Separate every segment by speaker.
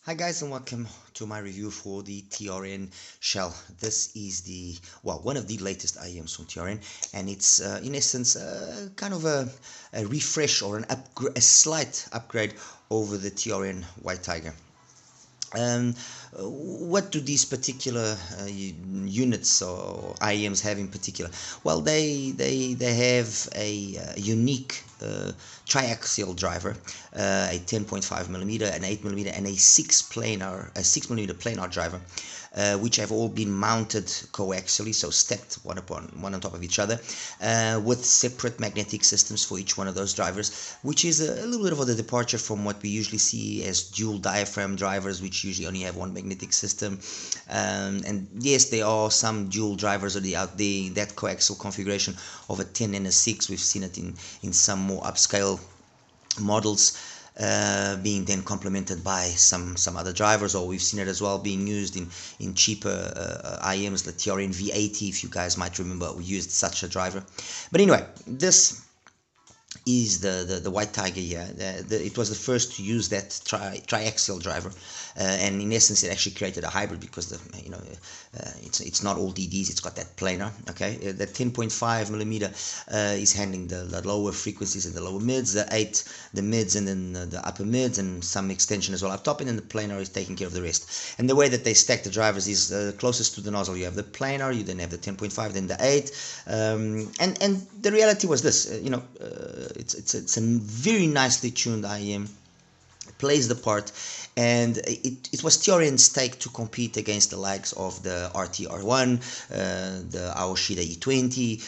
Speaker 1: Hi guys, and welcome to my review for the TRN Shell. This is one of the latest IEMs from TRN, and it's in essence kind of a refresh or a slight upgrade over the TRN White Tiger. What do these particular units or IEMs have in particular? Well, they have a unique triaxial driver, a 10.5 millimeter, an 8 millimeter, and a 6 millimeter planar driver, which have all been mounted coaxially, so stacked one on top of each other, with separate magnetic systems for each one of those drivers, which is a little bit of a departure from what we usually see as dual diaphragm drivers, which usually only have one magnetic system. And yes, there are some dual drivers out there, that coaxial configuration of a 10 and a 6. We've seen it in some more upscale models, being then complemented by some other drivers, or we've seen it as well being used in cheaper IEMs, the TRN V80, if you guys might remember, we used such a driver. But anyway, this is the White Tiger here. It was the first to use that triaxial driver, and in essence it actually created a hybrid, because it's not all DDs, it's got that planar. Okay, the 10.5 millimeter is handling the lower frequencies and the lower mids, the 8 the mids, and then the upper mids, and some extension as well up top, and then the planar is taking care of the rest. And the way that they stack the drivers is closest to the nozzle you have the planar, you then have the 10.5, then the 8, and the reality was this, it's a very nicely tuned IEM, plays the part, and it was TRN's take to compete against the likes of the RTR1, the Aoshida E20,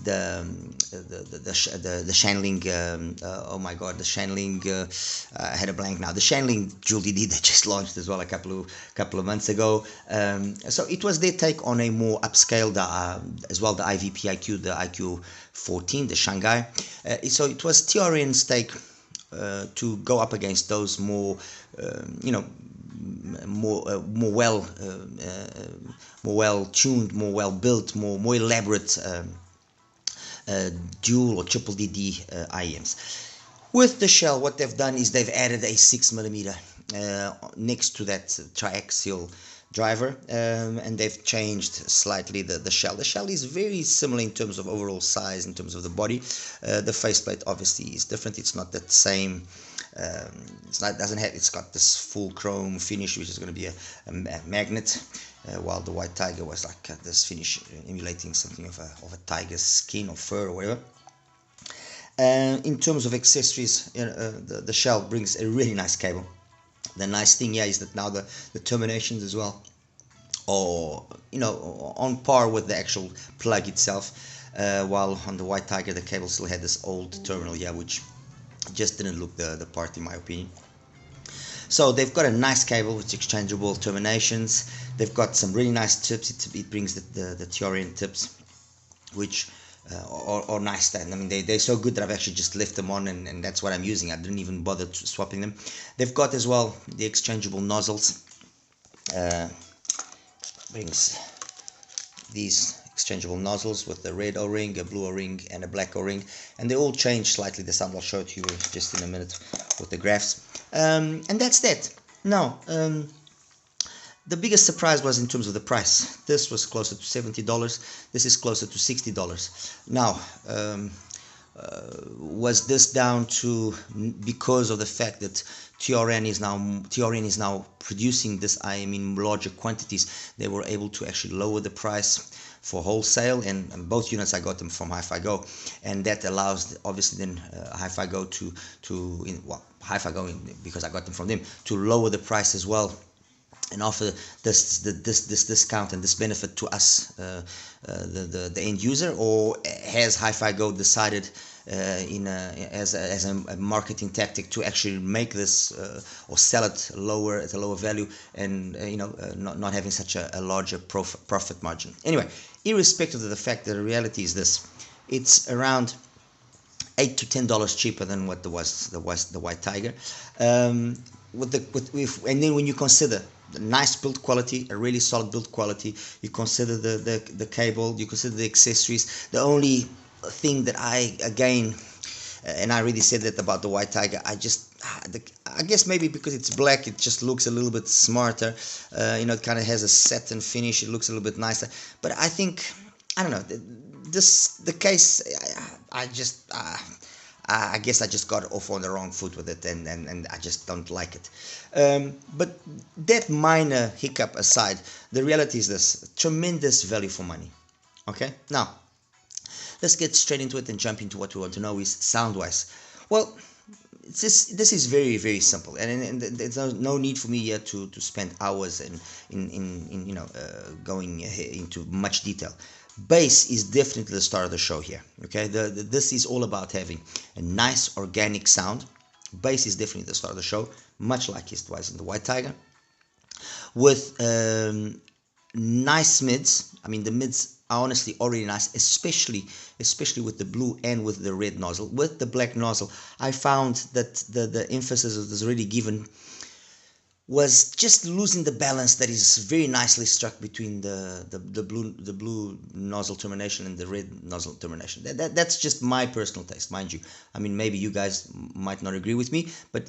Speaker 1: the Shanling, oh my god, the Shanling, I had a blank now, the Shanling Dual DD that just launched as well a couple of months ago. So it was their take on a more upscaled, as well, the IVipQ, the IQ14, the Shanghai. So it was TRN's take to go up against those more, more well tuned, more well built, more elaborate dual or triple DD IEMs. With the Shell, what they've done is they've added a 6 millimeter next to that triaxial driver, and they've changed slightly the Shell. The Shell is very similar in terms of overall size, in terms of the body. The faceplate obviously is different. It's not that same. It's got this full chrome finish, which is going to be a magnet, while the White Tiger was like this finish emulating something of a tiger's skin or fur or whatever. In terms of accessories, the Shell brings a really nice cable. The nice thing here is that now the terminations as well, or on par with the actual plug itself, while on the White Tiger the cable still had this old terminal here, which just didn't look the part, in my opinion. So they've got a nice cable with exchangeable terminations. They've got some really nice tips. It brings the TRN tips, which are nice. I mean, they're so good that I've actually just left them on, and that's what I'm using. I didn't even bother swapping them. They've got as well the exchangeable nozzles. Brings these exchangeable nozzles with the red O-ring, a blue O-ring, and a black O-ring, and they all change slightly. The sound I'll show it to you just in a minute with the graphs, and that's that. Now, the biggest surprise was in terms of the price. This was closer to $70. This is closer to $60. Now, was this down to because of the fact that TRN is now producing this IEM in larger quantities? They were able to actually lower the price for wholesale, and both units I got them from Hifigo, and that allows obviously then Hifigo because I got them from them, to lower the price as well, and offer this discount and this benefit to us, the end user. Or has Hifigo decided as a marketing tactic to actually make this or sell it at a lower value, and not having such a larger profit margin? Anyway, irrespective of the fact that the reality is this, it's around $8 to $10 cheaper than what was the White Tiger. And then when you consider the nice build quality, a really solid build quality, you consider the cable, you consider the accessories. The only thing that I really said that about the White Tiger, I guess maybe because it's black, it just looks a little bit smarter. It kind of has a satin finish. It looks a little bit nicer. But I think, I don't know, the case, I guess I just got off on the wrong foot with it, and I just don't like it. But that minor hiccup aside, the reality is this: tremendous value for money. Okay, now let's get straight into it and jump into what we want to know is sound-wise. Well, this is very, very simple, and there's no need for me here to spend hours in going into much detail. Bass is definitely the star of the show here. Okay, this is all about having a nice organic sound. Bass is definitely the star of the show, much like it was in the White Tiger, with nice mids. I mean, the mids are honestly already nice, especially with the blue and with the red nozzle. With the black nozzle, I found that the emphasis that was already given was just losing the balance that is very nicely struck between the blue nozzle termination and the red nozzle termination. That's just my personal taste, mind you. I mean, maybe you guys might not agree with me, but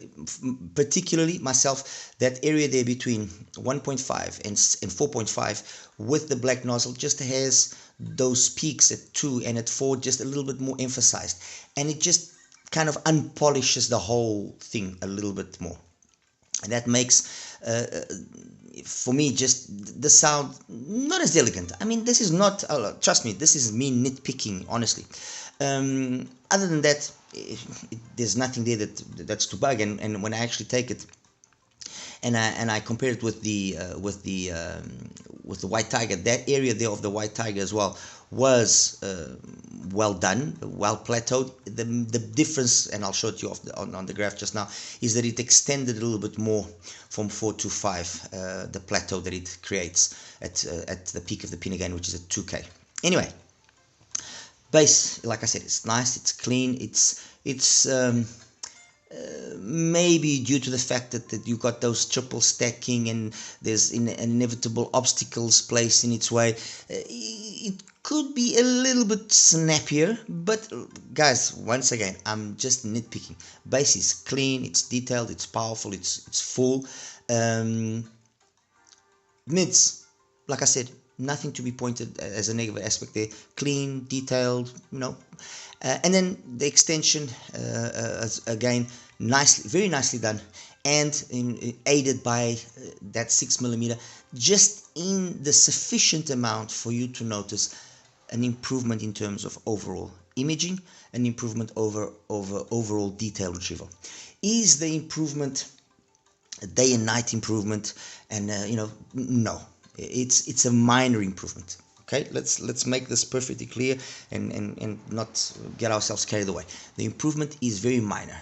Speaker 1: particularly myself, that area there between 1.5 and 4.5 with the black nozzle just has those peaks at 2 and at 4 just a little bit more emphasized, and it just kind of unpolishes the whole thing a little bit more. And that makes, for me, just the sound not as elegant. I mean, this is not, trust me, this is me nitpicking, honestly. Other than that, there's nothing there that's to bug. And when I actually take it and I compare it with the White Tiger, that area there of the White Tiger as well was well done, well plateaued. The difference, and I'll show it to you on the graph just now, is that it extended a little bit more from 4 to 5, the plateau that it creates at the peak of the pin again, which is at 2K. Anyway, bass, like I said, it's nice, it's clean, it's maybe due to the fact that you got those triple stacking and there's inevitable obstacles placed in its way, it could be a little bit snappier. But guys, once again, I'm just nitpicking. Bass is clean, it's detailed, it's powerful, it's full. Mids, like I said, nothing to be pointed as a negative aspect there. Clean, detailed, and then the extension, again, very nicely done, and aided by that 6mm, just in the sufficient amount for you to notice an improvement in terms of overall imaging, an improvement over overall detail retrieval. Is the improvement a day and night improvement? And no, it's a minor improvement. Okay, let's make this perfectly clear and not get ourselves carried away. The improvement is very minor.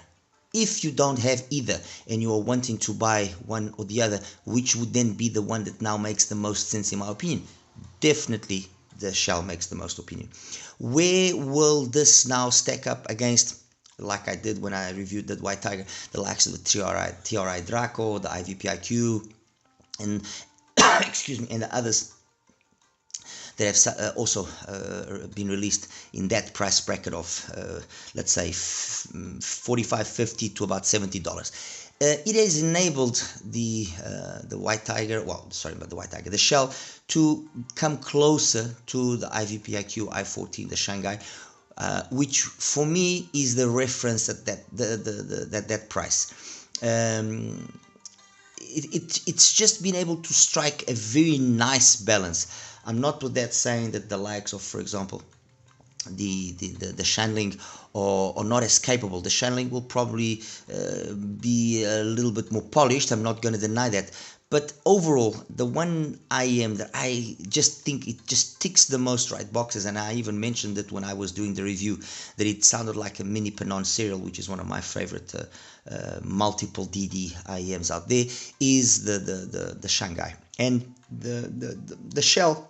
Speaker 1: If you don't have either and you are wanting to buy one or the other, which would then be the one that now makes the most sense in my opinion, definitely the Shell makes the most opinion. Where will this now stack up against, like I did when I reviewed that White Tiger, the likes of the TRI Draco, the IVipQ, and excuse me, and the others that have also been released in that price bracket of let's say $45-50 to about $70. It has enabled the White Tiger, the Shell, to come closer to the IVipQ i14, the Shanghai, which for me is the reference at that price. It's just been able to strike a very nice balance. I'm not with that saying that the likes of, for example, the Shanling are not as capable. The Shanling will probably be a little bit more polished. I'm not going to deny that. But overall, the one IEM that I just think it just ticks the most right boxes, and I even mentioned it when I was doing the review, that it sounded like a mini Planar serial, which is one of my favorite multiple DD IEMs out there, is the Shanghai. And the Shell,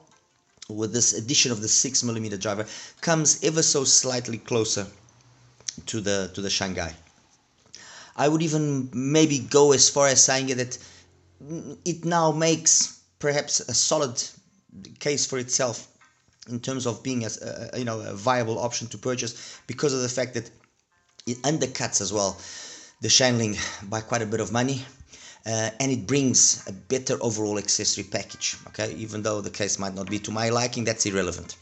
Speaker 1: with this addition of the 6mm driver, comes ever so slightly closer to the Shanghai. I would even maybe go as far as saying that it now makes perhaps a solid case for itself in terms of being a viable option to purchase, because of the fact that it undercuts as well the channeling by quite a bit of money. And it brings a better overall accessory package, okay? Even though the case might not be to my liking, that's irrelevant.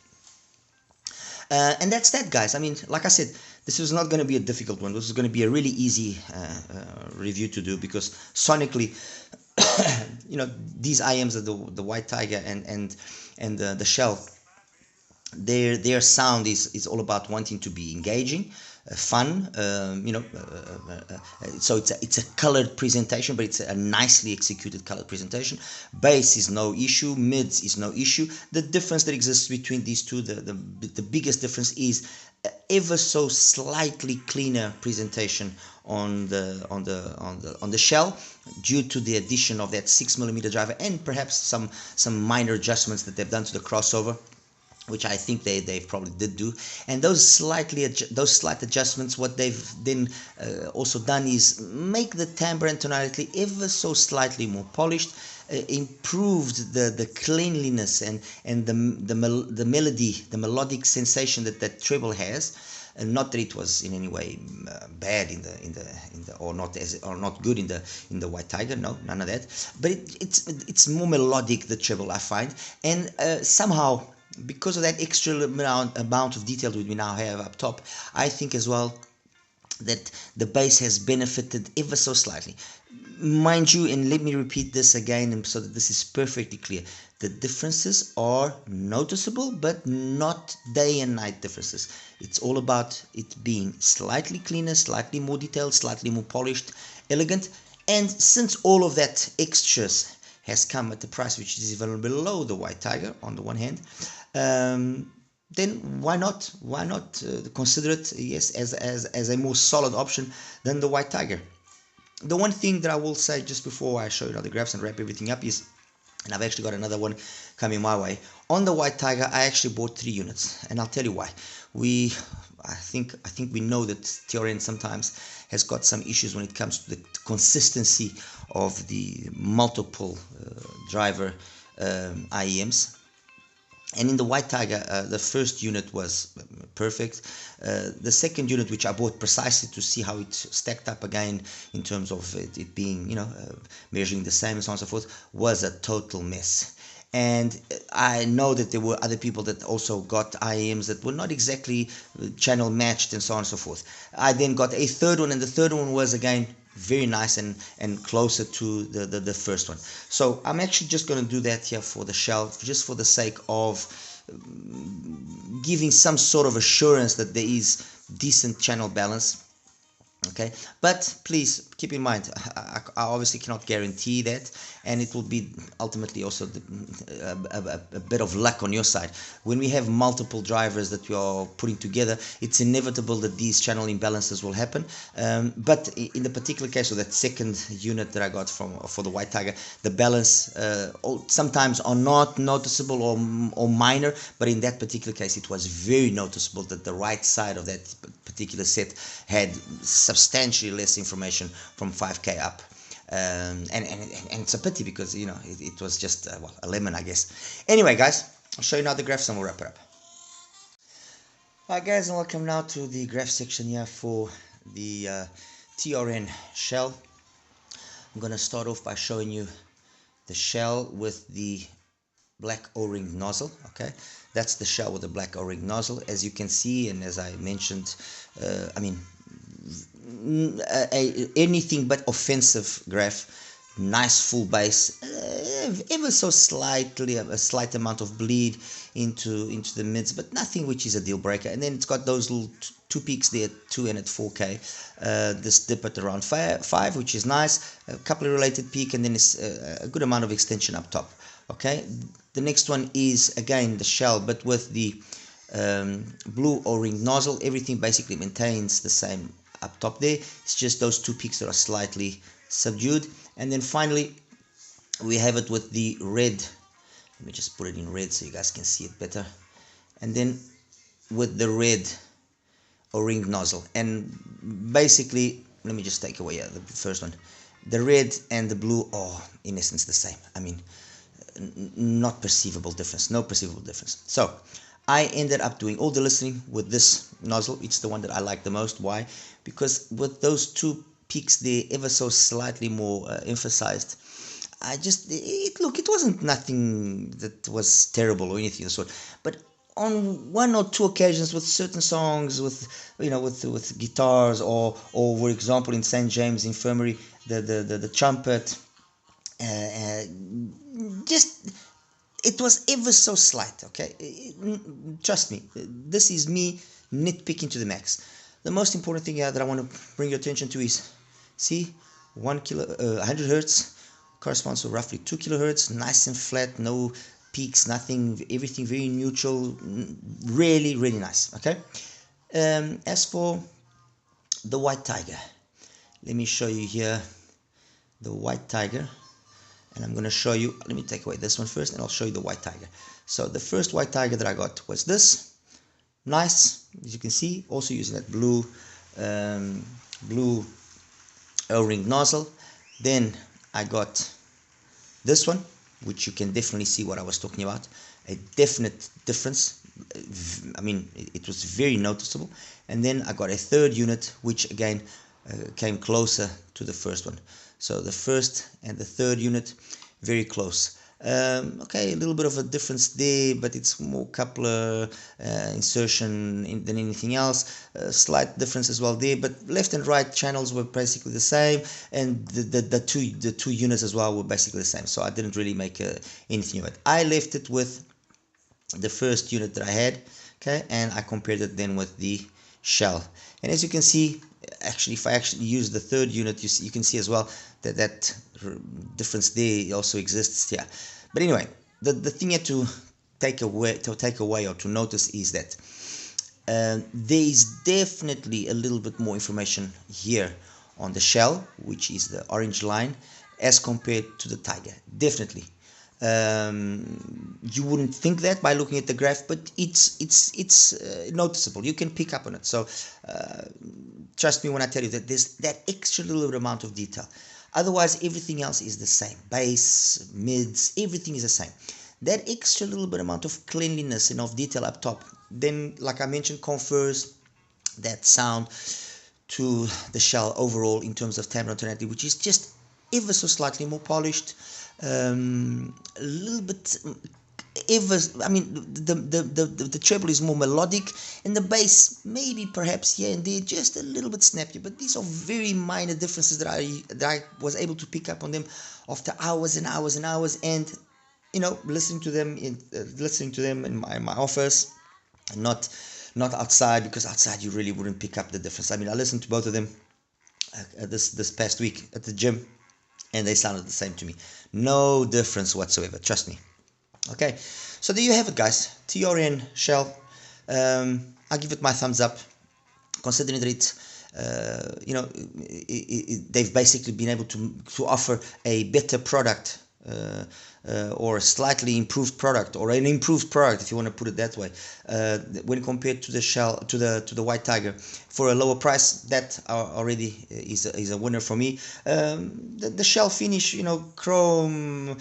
Speaker 1: And that's that, guys. I mean, like I said, this is not going to be a difficult one. This is going to be a really easy review to do, because sonically, you know, these IMs are the White Tiger and the Shell. Their sound is all about wanting to be engaging, fun, you know, so it's a colored presentation, but it's a nicely executed colored presentation. Bass is no issue, mids is no issue. The difference that exists between these two, the biggest difference is ever so slightly cleaner presentation on the Shell, due to the addition of that 6mm driver and perhaps some minor adjustments that they've done to the crossover, which I think they probably did do. And those slight adjustments, what they've then also done is make the timbre and tonality ever so slightly more polished, improved the cleanliness and the melody, the melodic sensation that treble has. And not that it was in any way bad in the or not good in the White Tiger, no, none of that. But it's more melodic, the treble, I find, and somehow, because of that extra amount of detail that we now have up top, I think as well that the bass has benefited ever so slightly. Mind you, and let me repeat this again so that this is perfectly clear, the differences are noticeable, but not day and night differences. It's all about it being slightly cleaner, slightly more detailed, slightly more polished, elegant. And since all of that extras has come at the price which is even below the White Tiger on the one hand, then why not consider it, yes, as a more solid option than the White Tiger. The one thing that I will say just before I show you the graphs and wrap everything up is, and I've actually got another one coming my way, on the White Tiger I actually bought 3 units, and I'll tell you why. I think we know that TRN sometimes has got some issues when it comes to the consistency of the multiple driver IEMs. And in the White Tiger, the first unit was perfect. The second unit, which I bought precisely to see how it stacked up again in terms of it being, you know, measuring the same and so on and so forth, was a total mess. And I know that there were other people that also got IEMs that were not exactly channel matched and so on and so forth. I then got a third one, and the third one was again very nice and closer to the first one. So I'm actually just going to do that here for the Shell, just for the sake of giving some sort of assurance that there is decent channel balance. Okay, but please keep in mind, I obviously cannot guarantee that, and it will be ultimately also a bit of luck on your side. When we have multiple drivers that we are putting together, it's inevitable that these channel imbalances will happen. But in the particular case of that second unit that I got for the White Tiger, the balance sometimes are not noticeable or minor, but in that particular case it was very noticeable that the right side of that particular set had substantially less information from 5K up, and it's a pity, because you know it was just well, a lemon, I guess. Anyway, guys, I'll show you now the graphs and we'll wrap it up. Alright, guys, and welcome now to the graph section here for the TRN Shell. I'm gonna start off by showing you the Shell with the black O-ring nozzle. Okay, that's the Shell with the black O-ring nozzle. As you can see, and as I mentioned, I mean, anything but offensive graph. Nice full bass, ever so slightly a slight amount of bleed into the mids, but nothing which is a deal breaker. And then it's got those little two peaks there, 2 and at 4K. This dip at around 5, which is nice. A couple of related peak, and then it's a good amount of extension up top. Okay, the next one is again the Shell, but with the blue O-ring nozzle. Everything basically maintains the same up top there. It's just those two peaks that are slightly subdued. And then finally we have it with the red. Let me just put it in red so you guys can see it better. And then with the red O-ring nozzle. And basically, let me just take away the first one. The red and the blue are in essence the same. I mean, not perceivable difference, no perceivable difference. So I ended up doing all the listening with this nozzle. It's the one that I like the most. Why? Because with those two peaks there ever so slightly more emphasized. Look, it wasn't nothing that was terrible or anything of the sort, but on one or two occasions with certain songs, with with guitars, or for example in St. James Infirmary, the trumpet, just it was ever so slight. Okay, trust me, this is me nitpicking to the max. The most important thing that I want to bring your attention to is, see, 100 hertz corresponds to roughly 2 kilohertz, nice and flat, no peaks, nothing, everything very neutral, really, really nice. Okay. As for the White Tiger, let me show you here the White Tiger, and I'm going to show you, let me take away this one first and I'll show you the White Tiger. So the first White Tiger that I got was this, nice, as you can see, also using that blue O-ring nozzle. Then I got this one, which you can definitely see what I was talking about, a definite difference. I mean, it was very noticeable. And then I got a third unit, which again came closer to the first one. So the first and the third unit, very close. Okay, a little bit of a difference there, but it's more coupler insertion than anything else. Slight difference as well there, but left and right channels were basically the same, and the two units as well were basically the same. So I didn't really make anything of it. I left it with the first unit that I had, okay, and I compared it then with the Shell. And as you can see, actually, if I actually use the third unit, you can see as well that difference there also exists here. But anyway, the thing here to take away or to notice is that there is definitely a little bit more information here on the Shell, which is the orange line, as compared to the Tiger. Definitely. You wouldn't think that by looking at the graph, but it's noticeable. You can pick up on it. So trust me when I tell you that there's that extra little amount of detail. Otherwise, everything else is the same. Bass, mids, everything is the same. That extra little bit amount of cleanliness and of detail up top, then, like I mentioned, confers that sound to the Shell overall in terms of timbre and tonality, which is just ever so slightly more polished. A little bit I mean, the treble is more melodic, and the bass maybe perhaps here and there just a little bit snappier, but these are very minor differences that I was able to pick up on them after hours and hours and hours, and listening to them in my office, and not outside, because outside you really wouldn't pick up the difference. I mean, I listened to both of them this past week at the gym, and they sounded the same to me. No difference whatsoever, trust me. Okay, so there you have it, guys. TRN Shell. I give it my thumbs up, considering that it's they've basically been able to offer a better product, or a slightly improved product, or an improved product, if you want to put it that way, when compared to the Shell, to the White Tiger, for a lower price. That already is a winner for me. The Shell finish, chrome,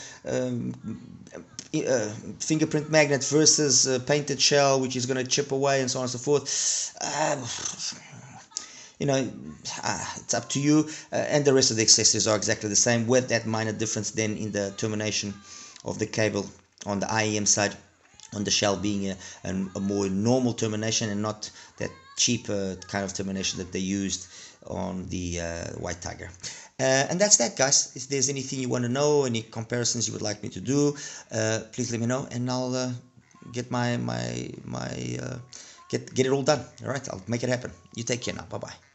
Speaker 1: fingerprint magnet versus painted Shell, which is going to chip away and so on and so forth. It's up to you, and the rest of the accessories are exactly the same, with that minor difference then in the termination of the cable on the IEM side, on the Shell being a more normal termination and not that cheaper kind of termination that they used on the White Tiger. And that's that, guys. If there's anything you want to know, any comparisons you would like me to do, please let me know, and I'll get get it all done. All right, I'll make it happen. You take care now. Bye bye.